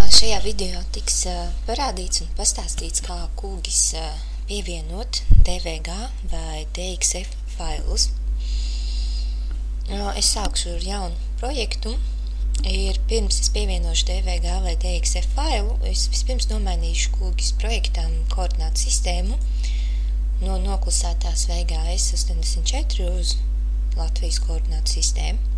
Šajā video tiks parādīts un pastāstīts, kā kūgis pievienot DVG vai DXF failus. Es sākšu ar jaunu projektu. Pirms es pievienošu DVG vai DXF failu, es vispirms nomainīšu kūgis projektam koordinātu sistēmu no noklusētās VGS 84 uz Latvijas koordinātu sistēmu.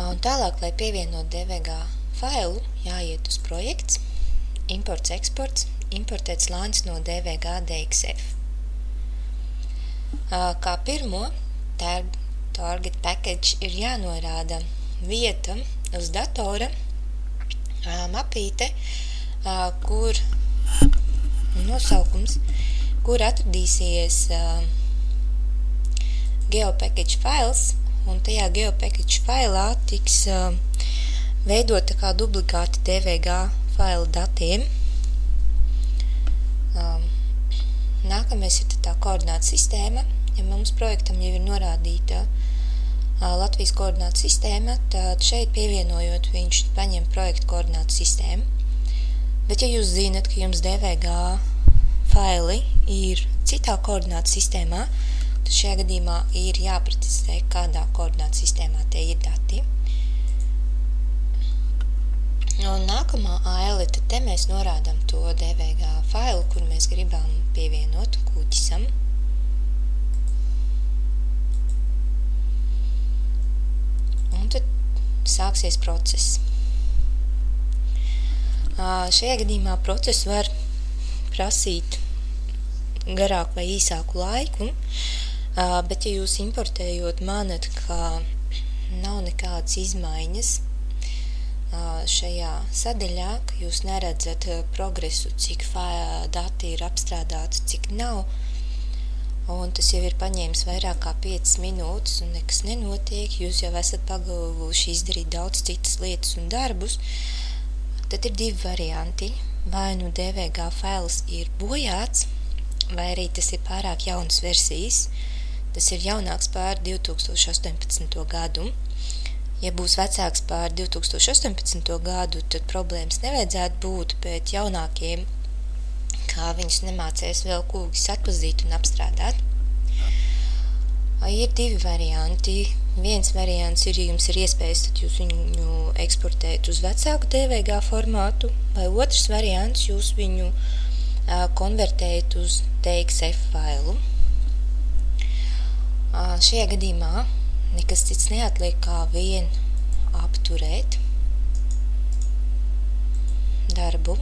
Un tālāk, lai pievienot DVG failu, jāiet uz projekts, imports, eksports, importēt slānis no DVG DXF. Kā pirmo, target package ir jānorāda vieta uz datora, mapīte, kur nosaukums, kur atradīsies geopackage files, un tajā geopackage failā tiks veidota kā duplikāti DVG faila datiem. Nākamais ir tā koordināta sistēma. Ja mums projektam jau ir norādīta Latvijas koordināta sistēma, tad šeit pievienojot viņš paņem projektu koordinātu sistēmu. Bet ja jūs zinat, ka jums DVG faili ir citā koordināta sistēmā, tad šajā gadījumā ir jāprecizē, kādā koordināta sistēmā tie ir dati. Un nākamā aile, tad te mēs norādām to DVG failu, kur mēs gribam pievienot kūģisam. Un tad sāksies process. Šajā gadījumā process var prasīt garāku vai īsāku laiku, bet ja jūs importējot manat, ka nav nekādas izmaiņas šajā sadaļā, ka jūs neredzat progresu, cik dati ir apstrādāti, cik nav, un tas jau ir paņēmis vairāk kā 5 minūtes un nekas nenotiek, jūs jau esat pagavuši izdarīt daudz citas lietas un darbus, tad ir divi varianti. Vai nu DVG fails ir bojāts, vai arī tas ir pārāk jaunas versijas. Tas ir jaunāks pār 2018. gadu. Ja būs vecāks pār 2018. gadu, tad problēmas nevajadzētu būt, bet jaunākiem, kā viņus nemācēs vēl kūgis atpazīt un apstrādāt. Ir divi varianti. Viens variants ir, ja jums ir iespējas, tad jūs viņu eksportēt uz vecāku DVG formātu, vai otrs variants, jūs viņu konvertēt uz DXF failu. Šajā gadījumā nekas cits neatliek kā vien apturēt darbu.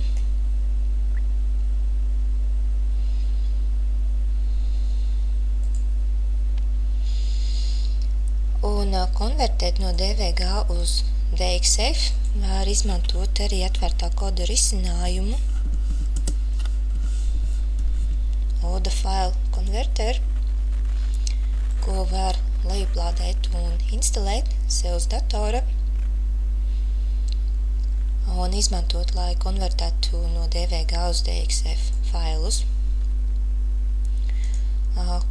Un konvertēt no DVG uz DXF var izmantot arī atvērtā koda risinājumu ODA file converter, ko var lejuplādēt un instalēt sev uz datora un izmantot, lai konvertētu no DVG uz DXF failus.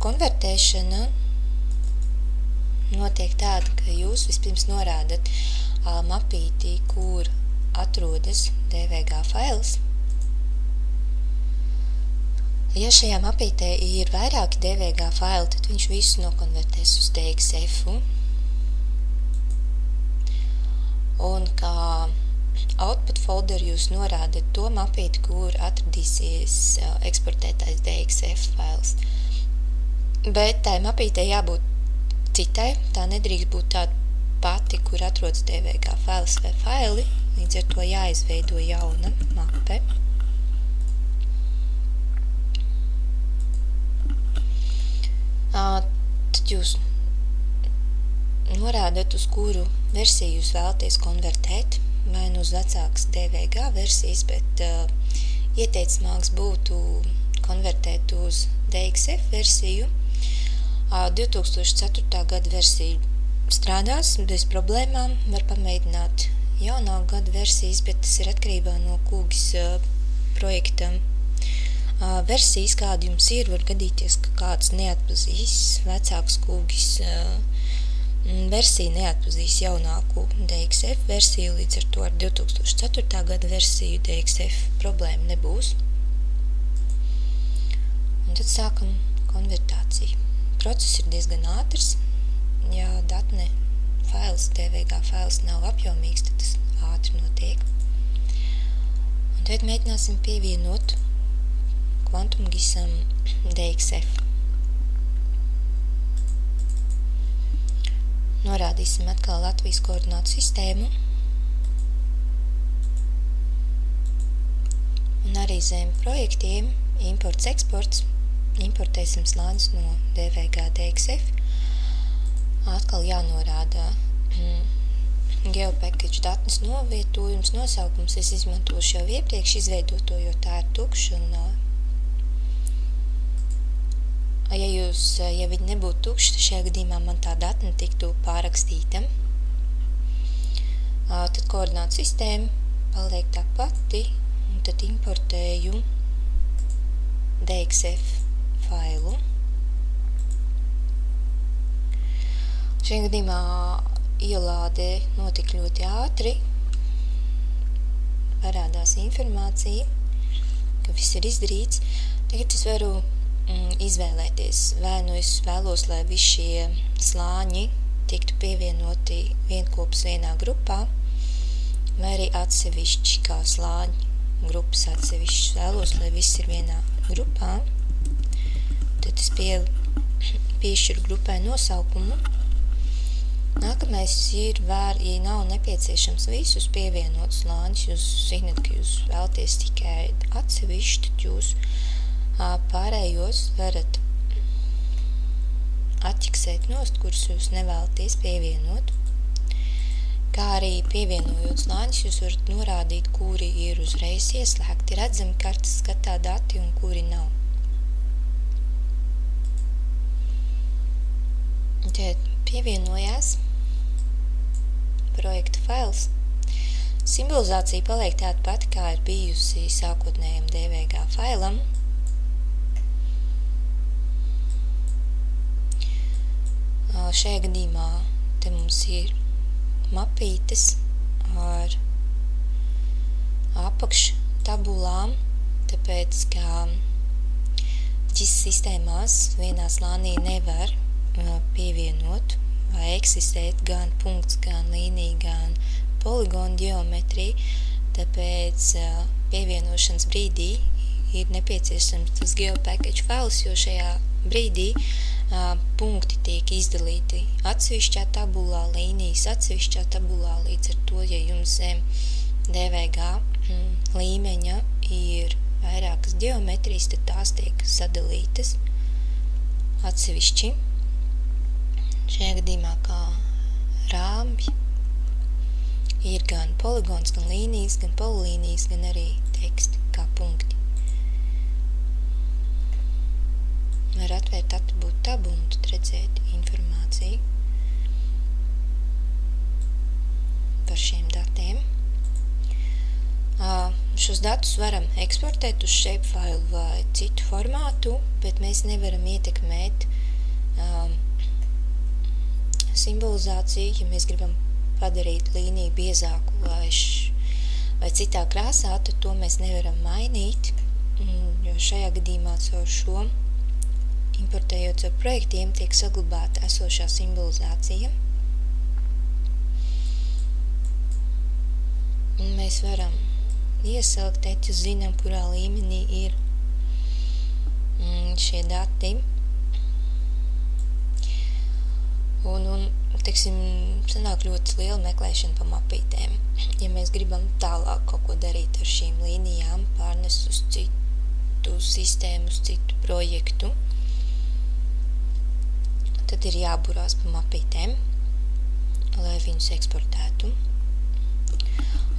Konvertēšana notiek tāda, ka jūs vispirms norādat mapītī, kur atrodas DVG fails. Ja šajā mapītē ir vairāki DVG faili, tad viņš visu nokonvertēs uz DXF. Un kā output folder jūs norādat to mapīti, kur atradīsies eksportētais DXF fails. Bet tai mapītē jābūt citai, tā nedrīkst būt tāda pati, kur atrodas DVG fails vai faili, līdz ar to jāizveido jauna mape. Tad jūs norādat, uz kuru versiju jūs vēlaties konvertēt, vai nu uz vecākas DVG versijas, bet ieteicamāks būtu konvertēt uz DXF versiju. 2004. gada versija strādās bez problēmām, var pamēģināt jaunāku gadu versijas, bet tas ir atkarībā no kūgis projektam. Versijas, kāda jums ir, var gadīties, ka kāds neatpazīs vecāks kūgis versija neatpazīs jaunāku DXF versiju, līdz ar to ar 2004. gada versiju DXF problēma nebūs. Un tad sākam konvertāciju. Process ir diezgan ātrs. Ja datne fails, DVG fails nav apjomīgs, tad tas ātri notiek. Un tad mēģināsim pievienot KvantumGISam DXF. Norādīsim atkal Latvijas koordinātu sistēmu. Un arī zem projektiem imports, eksports. Importēsim slāņus no DVG DXF. Atkal jānorāda geopackage datnes novietojums, nosaukums. Es izmantošu jau iepriekš izveidoto, jo tā ir tukša. Ja viņi nebūtu tukši, tad šajā gadījumā man tā datne tiktu pārakstīta. Tad koordinātu sistēma paliek tā pati, un tad importēju DXF failu. Šajā gadījumā ielāde notika ļoti ātri. Parādās informācija, ka viss ir izdarīts. Tagad es varu izvēlēties, vai nu es vēlos, lai visi šie slāņi tiktu pievienoti vienkopus vienā grupā, vai arī atsevišķi kā slāņi grupas atsevišķi. Vēlos, lai viss ir vienā grupā. Tad es piešķiru grupai nosaukumu. Nākamais ir, ja nav nepieciešams visus pievienot slāņus, jūs zināt, ka jūs vēlaties tikai atsevišķi, tad jūs pārējos varat atķiksēt nost, kurus jūs nevēlaties pievienot. Kā arī pievienojot slāņus, jūs varat norādīt, kuri ir uzreiz ieslēgti, redzami kartes skatā dati un kuri nav. Tad pievienojās projekta fails. Simbolizācija paliek tāda pati, kā ir bijusi sākotnējam DVG failam. Šajā gadījumā te mums ir mapītes ar apakštabulām, tāpēc, ka GIS sistēmās vienā slānī nevar pievienot vai eksistēt gan punkts, gan līnija, gan poligonu geometrija, tāpēc pievienošanas brīdī ir nepieciešams tas geopackage fails, jo šajā brīdī punkti tiek izdalīti atsevišķā tabulā, līnijas atsevišķā tabulā, līdz ar to, ja jums zem DVG līmeņa ir vairākas geometrijas, tad tās tiek sadalītas atsevišķi. Šajā gadījumā kā rāmji ir gan poligons, gan līnijas, gan polilīnijas, gan arī teksti kā punkti. Var atvērt attribūtu tabu un tad redzēt informāciju par šiem datiem. Šos datus varam eksportēt uz shapefile vai citu formātu, bet mēs nevaram ietekmēt simbolizāciju, ja mēs gribam padarīt līniju biezāku vai citā krāsā, tad to mēs nevaram mainīt, jo šajā gadījumā caur šo, importējot caur projektiem, tiek saglabāta esošā simbolizācija. Un mēs varam ieselektēt, ja zinām, kurā līmenī ir šie dati. Un teiksim, sanāk ļoti liela meklēšana pa mapītēm. Ja mēs gribam tālāk kaut ko darīt ar šīm līnijām, pārnest uz citu sistēmu, uz citu projektu, tad ir jāburās pa mapītēm, lai viņus eksportētu.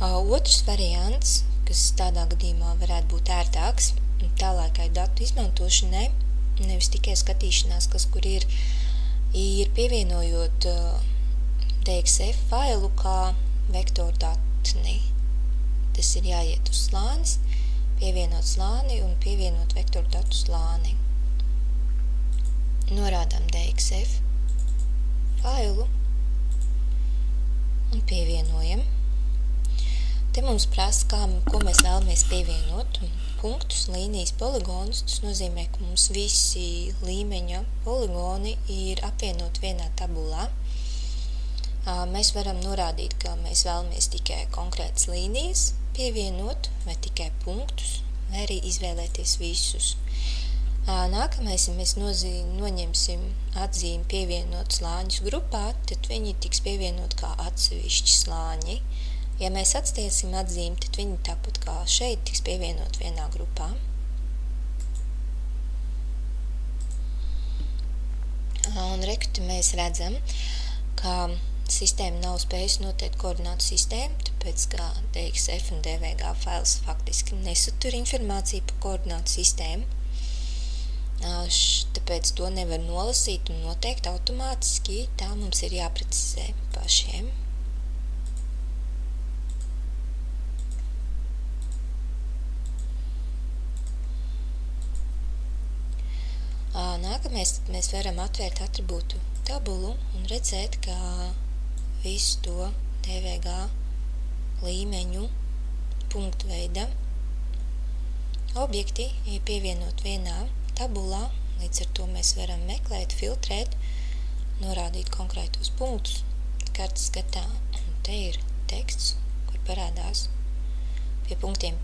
Otrs variants, kas tādā gadījumā varētu būt ērtāks, tālākai datu izmantošanai, nevis tikai skatīšanās, kas kur ir pievienojot DXF failu kā vektoru datni. Tas ir jāiet uz slānis, pievienot slāni un pievienot vektoru datu slāni. Norādām DXF failu Te mums prasa, ko mēs vēlamies pievienot. Punktus, līnijas, poligonus. Tas nozīmē, ka mums visi līmeņa poligoni ir apvienot vienā tabulā. Mēs varam norādīt, ka mēs vēlamies tikai konkrētas līnijas pievienot, vai tikai punktus, vai arī izvēlēties visus. Nākamais, ja mēs noņemsim atzīmi pievienot slāņus grupā, tad viņi tiks pievienot kā atsevišķi slāņi. Ja mēs atstiesim atzīmi, tad viņi tāpat kā šeit tiks pievienot vienā grupā. Un rekti mēs redzam, ka sistēma nav spējusi noteikt koordinātu sistēmu, tāpēc, ka DXF un DVG fails faktiski nesatur informāciju par koordinātu sistēmu. Tāpēc to nevar nolasīt un noteikt automātiski, tā mums ir jāprecizē pašiem. Nākamais mēs varam atvērt atribūtu tabulu un redzēt, ka visu to DVG līmeņu punktu veida objekti ir pievienot vienā tabulā, līdz ar to mēs varam meklēt, filtrēt, norādīt konkrētos punktus kartes skatā. Un te ir teksts, kur parādās pie punktiem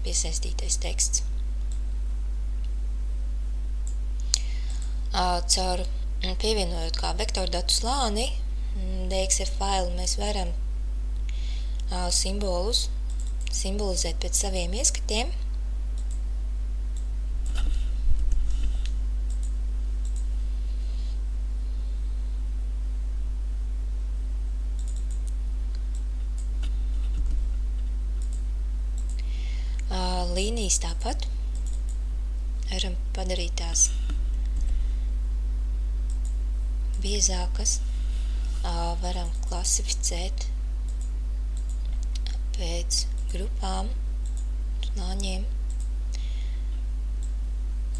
piesaistītais teksts. Caur pievienojot kā vektoru datu slāni DXF failu mēs varam simbolus simbolizēt pēc saviem ieskatiem. Līnijas tāpat varam padarīt tās biezākas, varam klasificēt pēc grupām, slāņiem,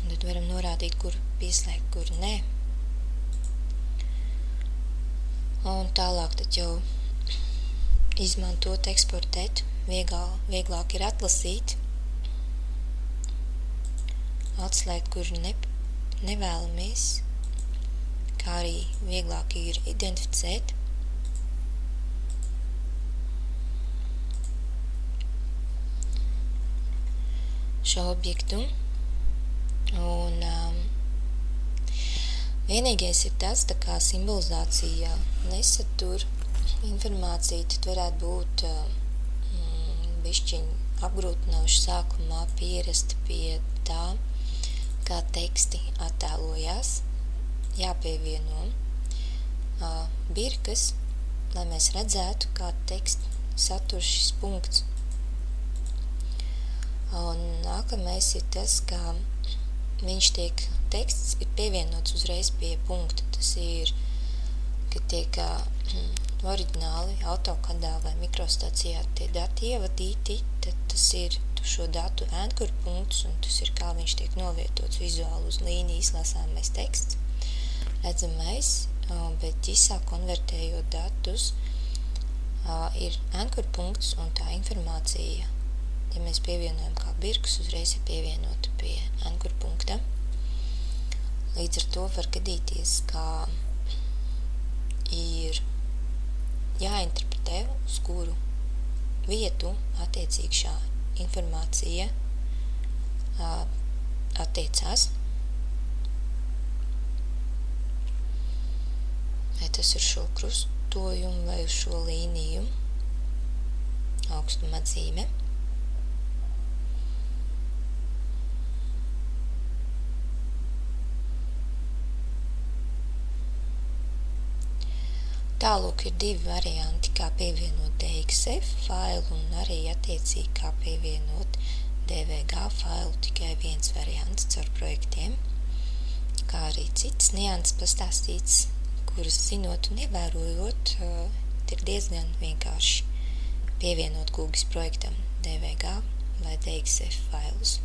un tad varam norādīt, kur pieslēgt, kur nē. Un tālāk tad jau izmantot, eksportēt, vieglāk ir atlasīt, atslēgt, kur nevēlamies, kā arī vieglāk ir identificēt. Šo objektu. Un vienīgais ir tas, tā kā simbolizācija nesatur informāciju, tad varētu būt bišķiņ apgrūtinoši sākumā pierast pie tā, kā teksti attēlojās, jāpievieno birkas, lai mēs redzētu, kā tekstu satur šis punkts. Un nākamais ir tas, ka teksts ir pievienots uzreiz pie punkta. Tas ir, ka tiek oriģināli AutoCAD vai mikrostacijā tie dati ievadīti, tad tas ir šo datu anchor punktus, un tas ir kā viņš tiek novietots vizuāli uz līnijas lasāmais teksts, redzamais, bet ģisā konvertējot datus ir anchor punkts, un tā informācija, ja mēs pievienojam kā birkas, uzreiz ir pievienota pie anchor punkta. Līdz ar to var gadīties, ka ir jāinterpretē, uz kuru vietu attiecīgi šā informācija attiecās. Vai tas ir šo krustojumu vai uz šo līniju augstuma atzīme. Tālūk ir divi varianti, kā pievienot DXF failu un arī attiecīgi kā pievienot DVG failu, tikai viens variants caur projektiem, kā arī cits nianses pastāstīts, kuras zinot un ievērojot, ir diezgan vienkārši pievienot Google projektam DVG vai DXF failus.